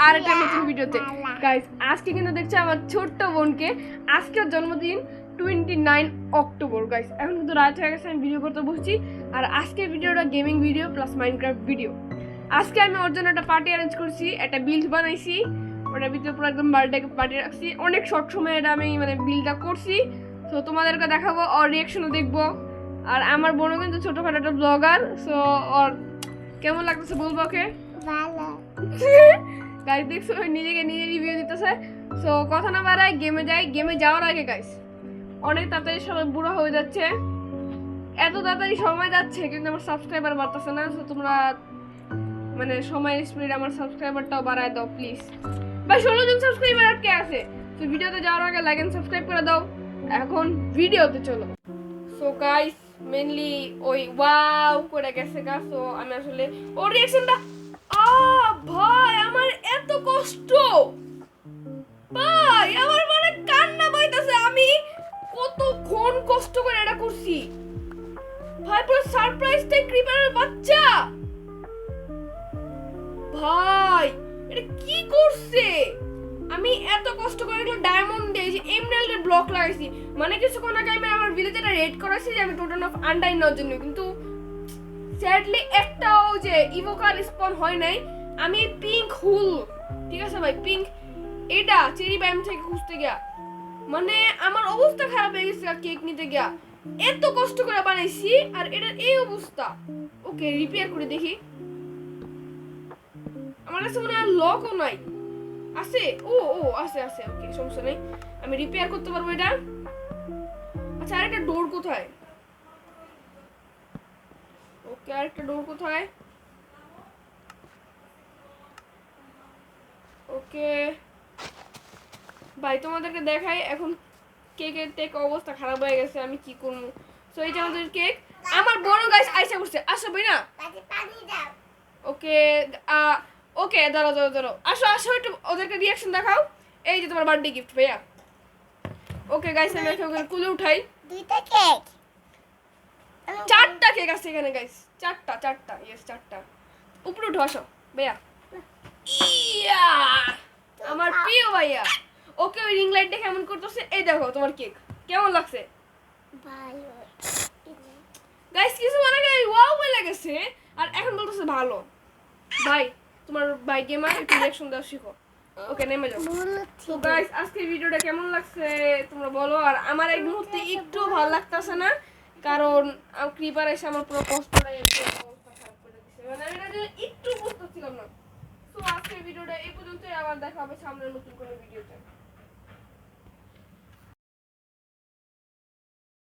আর একটা নতুন ভিডিওতে। গাইস আজকে কিন্তু দেখছি আমার ছোট্ট বোনকে, আজকের জন্মদিন 29 অক্টোবর। গাইস এখন কিন্তু রাত হয়ে গেছে, আমি ভিডিও করতে বসছি। আর আজকের ভিডিওটা gaming video plus Minecraft video. আজকে আমি ওর জন্য একটা পার্টি অ্যারেঞ্জ করছি, একটা বিল্ড বানাইছি, ওটার ভিতরে পুরো একদম বার্থডে পার্টি রাখছি। অনেক শর্ট সময় এটা আমি বিল্ডটা করছি, তো তোমাদেরকে দেখাবো, ওর রিয়াকশনও দেখবো। আর আমার বোনও কিন্তু ছোটখাটো একটা ব্লগার, সো ওর কেমন লাগতেছে বলবো ওকে। ভালো। গাইস দেখছো নিজে রিভিউ দিতেছে। সো কথা না বাড়াই গেমে যাই। গেমে যাওয়ার আগে গাইস অনেক তাড়াতাড়ি সবাই বুড়ো হয়ে যাচ্ছে, এত তাড়াতাড়ি সময় যাচ্ছে কিন্তু আমার সাবস্ক্রাইবার বাড়তেছে না। সো তোমরা সময়ের স্পিড আমার সাবস্ক্রাইবারটাও বাড়ায় দাও প্লিজ। ভাই 16 জন সাবস্ক্রাইবার আটকে আছে। তো ভিডিওতে যাওয়ার আগে লাইক এন্ড সাবস্ক্রাইব করে দাও। এখন ভিডিওতে চলো। সো গাইস মেইনলি ওই ওয়াও করে গেছে গা। সো আমি আসলে ওর রিঅ্যাকশনটা ভাই আমার এত কষ্ট, ভাই আমার কান্না পাইতেছে। আমি কতক্ষণ কষ্ট করে এটা করছি ভাই, পুরো সারপ্রাইজ টাই ক্রিপারের বাচ্চা। ভাই এটা কি করছে? আমি এত কষ্ট করে একটা ডায়মন্ড দিয়েছি, এমরাল্ডের ব্লক লাগাইছি, কিছুক্ষণ আগে আমি আমার ভিলেজে রেড করেছি যে আমি টোটাল অফ আন্ডার নেওয়ার জন্য, কিন্তু স্যাডলি একটাও যে ইভোকার স্পন হয় নাই। আমি পিঙ্ক হুল, ঠিক আছে ভাই, পিঙ্ক এটা চেরি ব্যাম থেকে খুঁজতে গিয়া আমার অবস্থা খারাপ হয়ে গেছে কেক নিতে গিয়া। এত কষ্ট করে বানাইছি আর এটার এই অবস্থা। ওকে রিপেয়ার করে দেখি। আমার কাছে মনে হয় লকও নাই, আছে ও আছে আছে। ওকে সমস্যা নেই, আমি রিপেয়ার করতে পারবো এটা। আচ্ছা আরেকটা ডোর কোথায়? ওকে আরেকটা ডোর কোথায়? ওকে ভাই তোমাদেরকে দেখাই এখন কেকের টেক অবস্থা খারাপ হয়ে গেছে, আমি কি করব। সো এই যে আমাদের কেক, আমার বড় গাইস আইসা করছে। আসো ভাই না, পানি দাও। ওকে ওকে দাঁড়াও আসো একটু ওদেরকে রিঅ্যাকশন দেখাও। এই যে তোমার বার্থডে গিফট ভাইয়া। ওকে গাইস আমি ওকে কুলে উঠাই। দুইটা কেক। চারটা কেক আছে এখানে গাইস, চারটা ইয়েস চারটা। উপরে উঠো আসো ভাইয়া। ইয়া আমার প্রিয় ভাইয়া। ওকে ওই রিং লাইট দেখে এমন করতেছে। এই দেখো তোমার কেক কেমন লাগছে? ভালো। গাইস কিছু ওয়াও বলে গেছে আর এখন বলতেছে ভালো। ভাই তোমার ভাই গেমার একটু রিঅ্যাকশন দাও, শিখো। ওকে নেমে যাও। তো গাইস আজকের ভিডিওটা কেমন লাগছে তোমরা বলো। আর আমার এই মুহূর্তে একটু ভালো লাগতেছে না, কারণ ক্রিপার এসে আমার পুরো কষ্টটাই একটু অবস্থা খারাপ করে দিছে। আমি এটার জন্য একটু বুঝতেছিলাম না। তো আজকের ভিডিওটা এই পর্যন্তই, আবার দেখা হবে সামনের নতুন কোনো ভিডিওতে।